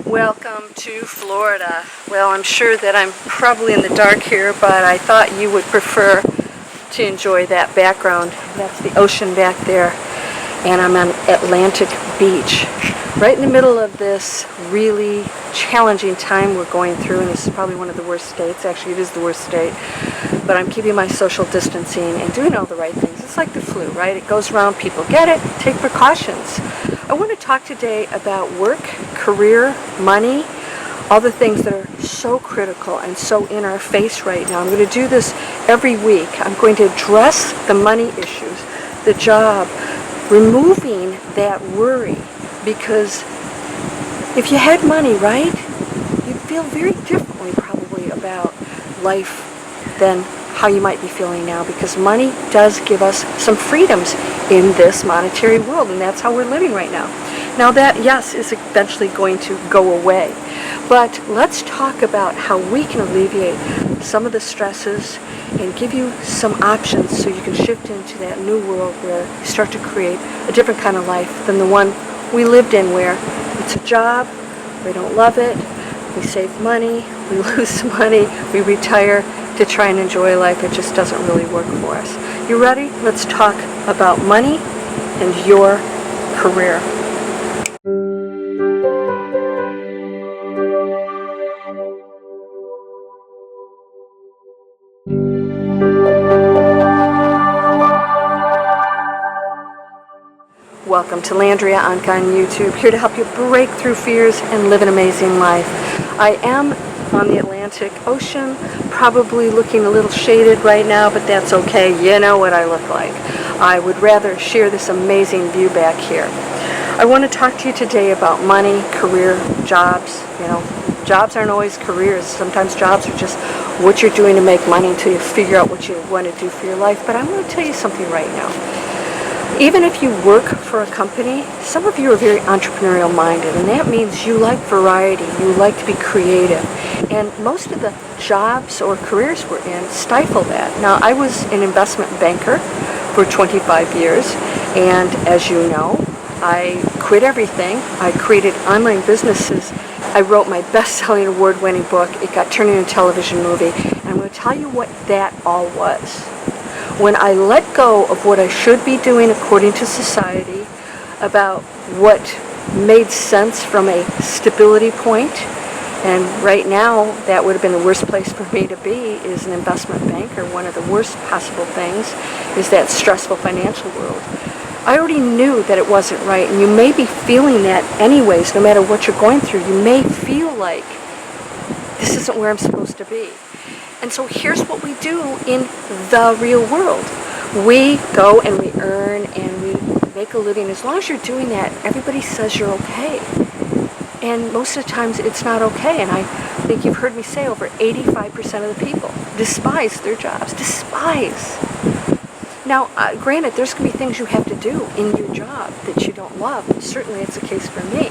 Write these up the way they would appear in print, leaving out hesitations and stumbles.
Welcome to Florida. Well, I'm sure that I'm probably in the dark here, but I thought you would prefer to enjoy that background. That's the ocean back there, and I'm on Atlantic Beach, right in the middle of this really challenging time we're going through, and this is probably one of the worst states. Actually, it is the worst state, but I'm keeping my social distancing and doing all the right things. It's like the flu, right? It goes around, people get it, take precautions. I want to talk today about work, career, money, all the things that are so critical and so in our face right now. I'm going to do this every week. I'm going to address the money issues, the job, removing that worry, because if you had money, right, you'd feel very differently probably about life than how you might be feeling now, because money does give us some freedoms in this monetary world, and that's how we're living right now. Now that, yes, is eventually going to go away, but let's talk about how we can alleviate some of the stresses and give you some options so you can shift into that new world where you start to create a different kind of life than the one we lived in, where it's a job, we don't love it, we save money, we lose money, we retire to try and enjoy life. It just doesn't really work for us. You ready? Let's talk about money and your career. Welcome to Landria Onkka on YouTube, here to help you break through fears and live an amazing life. I am on the Atlantic Ocean, probably looking a little shaded right now, but that's okay. You know what I look like. I would rather share this amazing view back here. I want to talk to you today about money, career, jobs. You know, jobs aren't always careers. Sometimes jobs are just what you're doing to make money until you figure out what you want to do for your life. But I'm going to tell you something right now. Even if you work for a company, some of you are very entrepreneurial minded, and that means you like variety, you like to be creative. And most of the jobs or careers we're in stifle that. Now, I was an investment banker for 25 years, and as you know, I quit everything. I created online businesses. I wrote my best-selling award-winning book. It got turned into a television movie, and I'm going to tell you what that all was. When I let go of what I should be doing according to society, about what made sense from a stability point, and right now that would have been the worst place for me to be, is an investment banker. One of the worst possible things is that stressful financial world. I already knew that it wasn't right, and you may be feeling that anyways, no matter what you're going through. You may feel like this isn't where I'm supposed to be. And so here's what we do in the real world. We go and we earn and we make a living. As long as you're doing that, everybody says you're okay. And most of the times it's not okay. And I think you've heard me say over 85% of the people despise their jobs. Despise. Now, granted, there's going to be things you have to do in your job that you don't love. Certainly it's the case for me.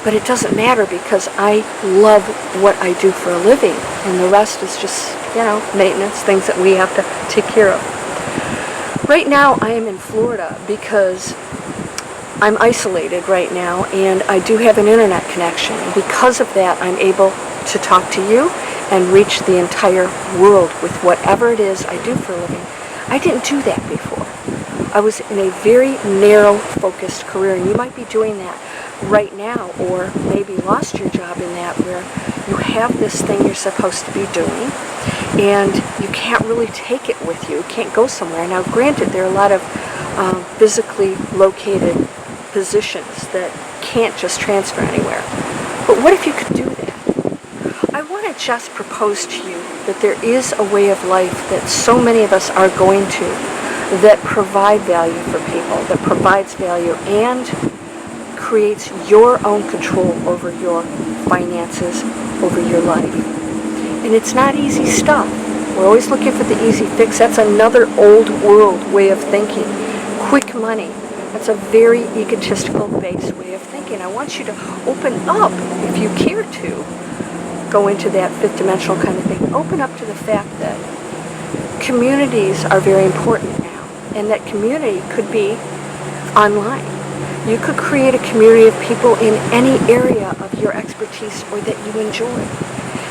But it doesn't matter, because I love what I do for a living, and the rest is just, you know, maintenance, things that we have to take care of. Right now I am in Florida because I'm isolated right now, and I do have an internet connection. And because of that, I'm able to talk to you and reach the entire world with whatever it is I do for a living. I didn't do that before. I was in a very narrow, focused career, and you might be doing that right now, or maybe lost your job in that, where you have this thing you're supposed to be doing and you can't really take it with you. You can't go somewhere. Now, granted, there are a lot of physically located positions that can't just transfer anywhere, but what if you could do that? I want to just propose to you that there is a way of life that so many of us are going to, that provide value for people, that provides value and creates your own control over your finances, over your life. And it's not easy stuff. We're always looking for the easy fix. That's another old world way of thinking. Quick money. That's a very egotistical based way of thinking. I want you to open up, if you care to, go into that fifth dimensional kind of thing. Open up to the fact that communities are very important now, and that community could be online. You could create a community of people in any area of your expertise or that you enjoy.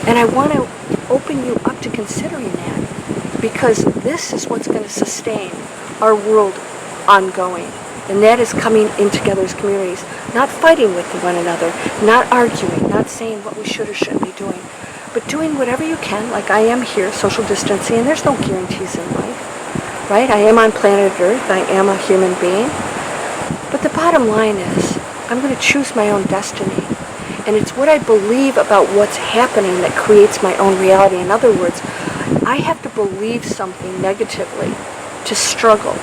And I want to open you up to considering that, because this is what's going to sustain our world ongoing. And that is coming in together as communities, not fighting with one another, not arguing, not saying what we should or shouldn't be doing, but doing whatever you can, like I am here, social distancing, and there's no guarantees in life, right? I am on planet Earth, I am a human being, but the bottom line is, I'm going to choose my own destiny, and it's what I believe about what's happening that creates my own reality. In other words, I have to believe something negatively to struggle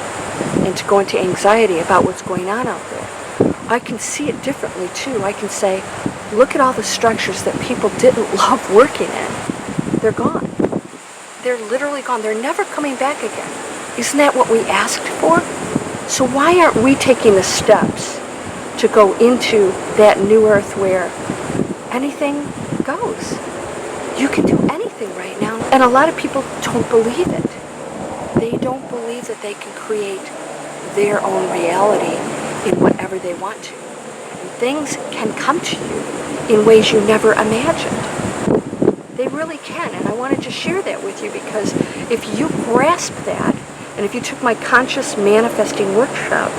and to go into anxiety about what's going on out there. I can see it differently too. I can say, look at all the structures that people didn't love working in. They're gone. They're literally gone. They're never coming back again. Isn't that what we asked for? So why aren't we taking the steps to go into that new earth where anything goes? You can do anything right now. And a lot of people don't believe it. They don't believe that they can create their own reality in whatever they want to. And things can come to you in ways you never imagined. They really can, and I wanted to share that with you, because if you grasp that, and if you took my conscious manifesting workshop,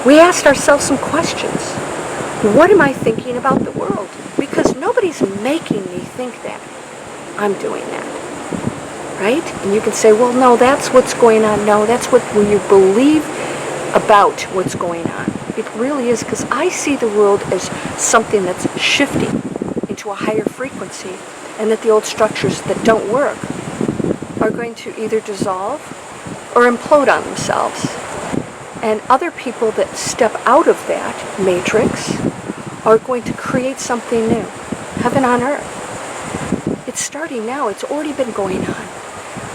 we asked ourselves some questions. What am I thinking about the world? Because nobody's making me think that. I'm doing that. Right? And you can say, well, no, that's what's going on. No, that's what when you believe about what's going on. It really is, because I see the world as something that's shifting into a higher frequency, and that the old structures that don't work are going to either dissolve or implode on themselves. And other people that step out of that matrix are going to create something new. Heaven on earth. It's starting now. It's already been going on.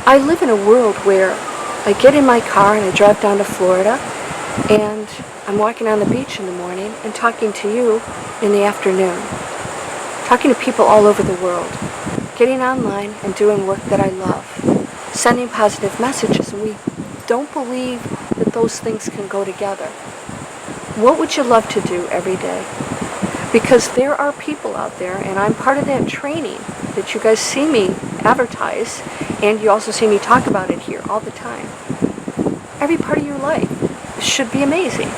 I live in a world where I get in my car and I drive down to Florida, and I'm walking on the beach in the morning and talking to you in the afternoon. Talking to people all over the world. Getting online and doing work that I love. Sending positive messages, and we don't believe that those things can go together. What would you love to do every day? Because there are people out there, and I'm part of that training that you guys see me advertise, and you also see me talk about it here all the time. Every part of your life should be amazing.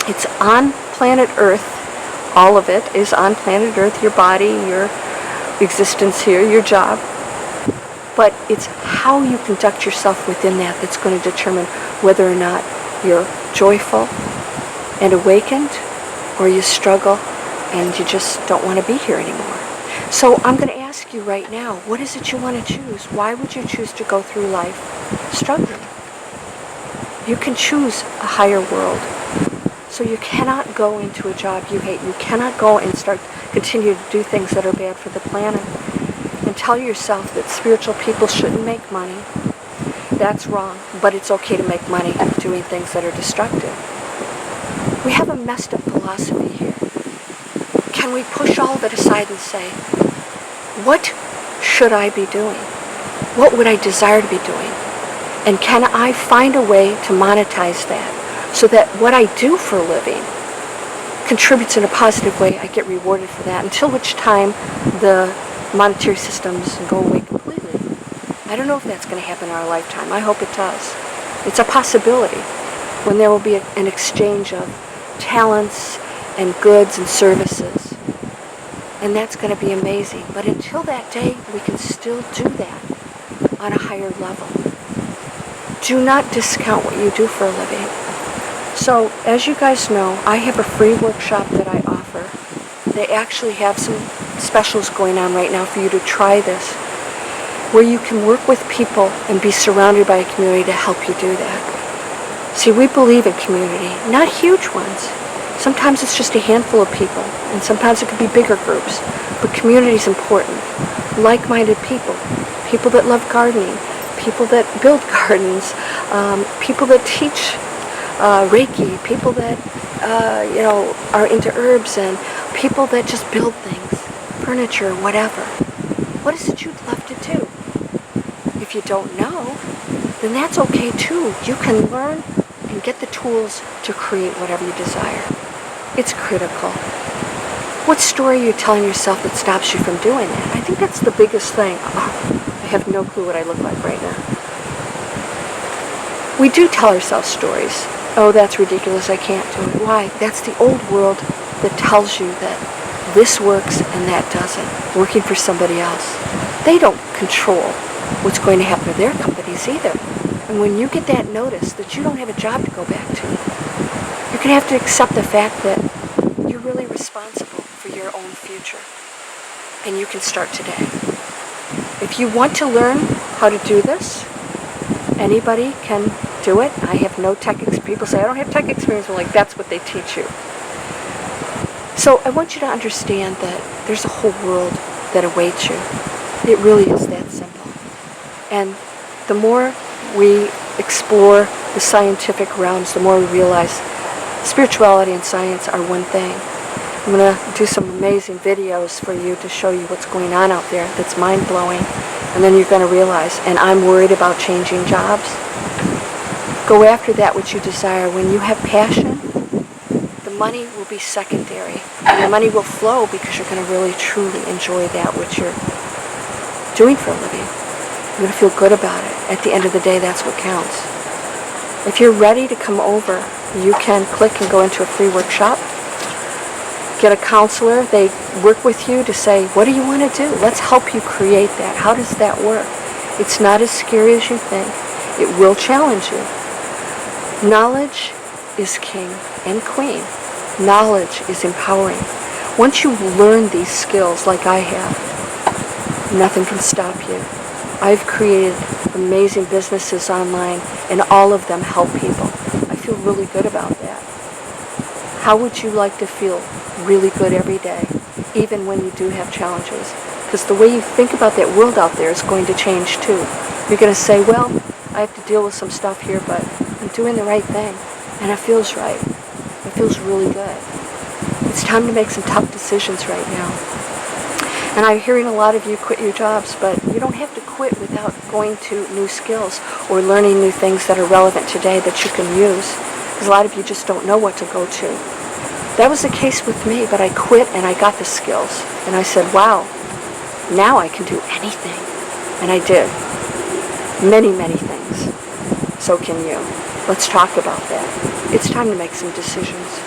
It's on planet Earth. All of it is on planet Earth, your body, your existence here, your job. But it's how you conduct yourself within that that's going to determine whether or not you're joyful and awakened, or you struggle and you just don't want to be here anymore. So I'm going to ask you right now, what is it you want to choose? Why would you choose to go through life struggling? You can choose a higher world. So you cannot go into a job you hate. You cannot go and continue to do things that are bad for the planet. And tell yourself that spiritual people shouldn't make money. That's wrong, but it's okay to make money doing things that are destructive. We have a messed up philosophy here. Can we push all of it aside and say, what should I be doing? What would I desire to be doing? And can I find a way to monetize that so that what I do for a living contributes in a positive way? I get rewarded for that, until which time the monetary systems go away completely. I don't know if that's going to happen in our lifetime. I hope it does. It's a possibility when there will be an exchange of talents and goods and services. And that's going to be amazing. But until that day, we can still do that on a higher level. Do not discount what you do for a living. So, as you guys know, I have a free workshop that I offer. They actually have some specials going on right now for you to try this, where you can work with people and be surrounded by a community to help you do that. See, we believe in community, not huge ones. Sometimes it's just a handful of people, and sometimes it could be bigger groups. But community is important. Like-minded people, people that love gardening, people that build gardens, people that teach Reiki, people that are into herbs, and people that just build things, furniture, whatever. What is it you'd love to do? If you don't know, then that's okay too. You can learn and get the tools to create whatever you desire. It's critical. What story are you telling yourself that stops you from doing that? I think that's the biggest thing. I have no clue what I look like right now. We do tell ourselves stories. Oh, that's ridiculous, I can't do it. Why? That's the old world that tells you that this works and that doesn't, working for somebody else. They don't control what's going to happen to their companies either. And when you get that notice that you don't have a job to go back to, you're going to have to accept the fact that you're really responsible for your own future. And you can start today. If you want to learn how to do this, anybody can do it. I have no tech experience. People say, I don't have tech experience. Well, like, that's what they teach you. So I want you to understand that there's a whole world that awaits you. It really is that simple. And the more we explore the scientific realms, the more we realize spirituality and science are one thing. I'm going to do some amazing videos for you to show you what's going on out there that's mind-blowing. And then you're going to realize, and I'm worried about changing jobs. Go after that which you desire. When you have passion, the money will be secondary. And the money will flow because you're going to really, truly enjoy that which you're doing for a living. You're going to feel good about it. At the end of the day, that's what counts. If you're ready to come over, you can click and go into a free workshop. Get a counselor. They work with you to say, what do you want to do? Let's help you create that. How does that work? It's not as scary as you think. It will challenge you. Knowledge is king and queen. Knowledge is empowering. Once you learn these skills like I have, nothing can stop you. I've created amazing businesses online, and all of them help people. I feel really good about that. How would you like to feel really good every day, even when you do have challenges? Because the way you think about that world out there is going to change too. You're going to say, well, I have to deal with some stuff here, but I'm doing the right thing, and it feels right. It feels really good. It's time to make some tough decisions right now. And I'm hearing a lot of you quit your jobs, but you don't have to quit without going to new skills or learning new things that are relevant today that you can use. Because a lot of you just don't know what to go to. That was the case with me, but I quit and I got the skills. And I said, wow, now I can do anything. And I did. Many, many things. So can you. Let's talk about that. It's time to make some decisions.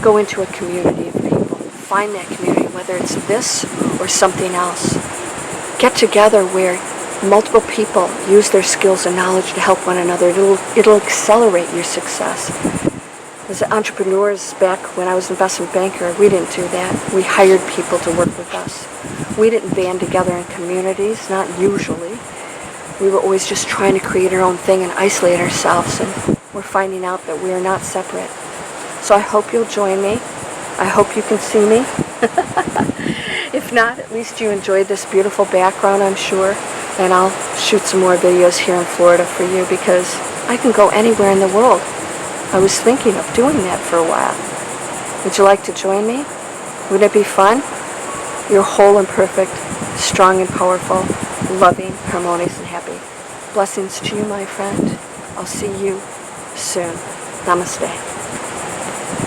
Go into a community of people. Find that community, whether it's this or something else. Get together where multiple people use their skills and knowledge to help one another. It'll accelerate your success. As entrepreneurs, back when I was an investment banker, we didn't do that. We hired people to work with us. We didn't band together in communities, not usually. We were always just trying to create our own thing and isolate ourselves, and we're finding out that we are not separate. So I hope you'll join me. I hope you can see me. If not, at least you enjoyed this beautiful background, I'm sure. And I'll shoot some more videos here in Florida for you because I can go anywhere in the world. I was thinking of doing that for a while. Would you like to join me? Would it be fun? You're whole and perfect, strong and powerful, loving, harmonious, and happy. Blessings to you, my friend. I'll see you soon. Namaste.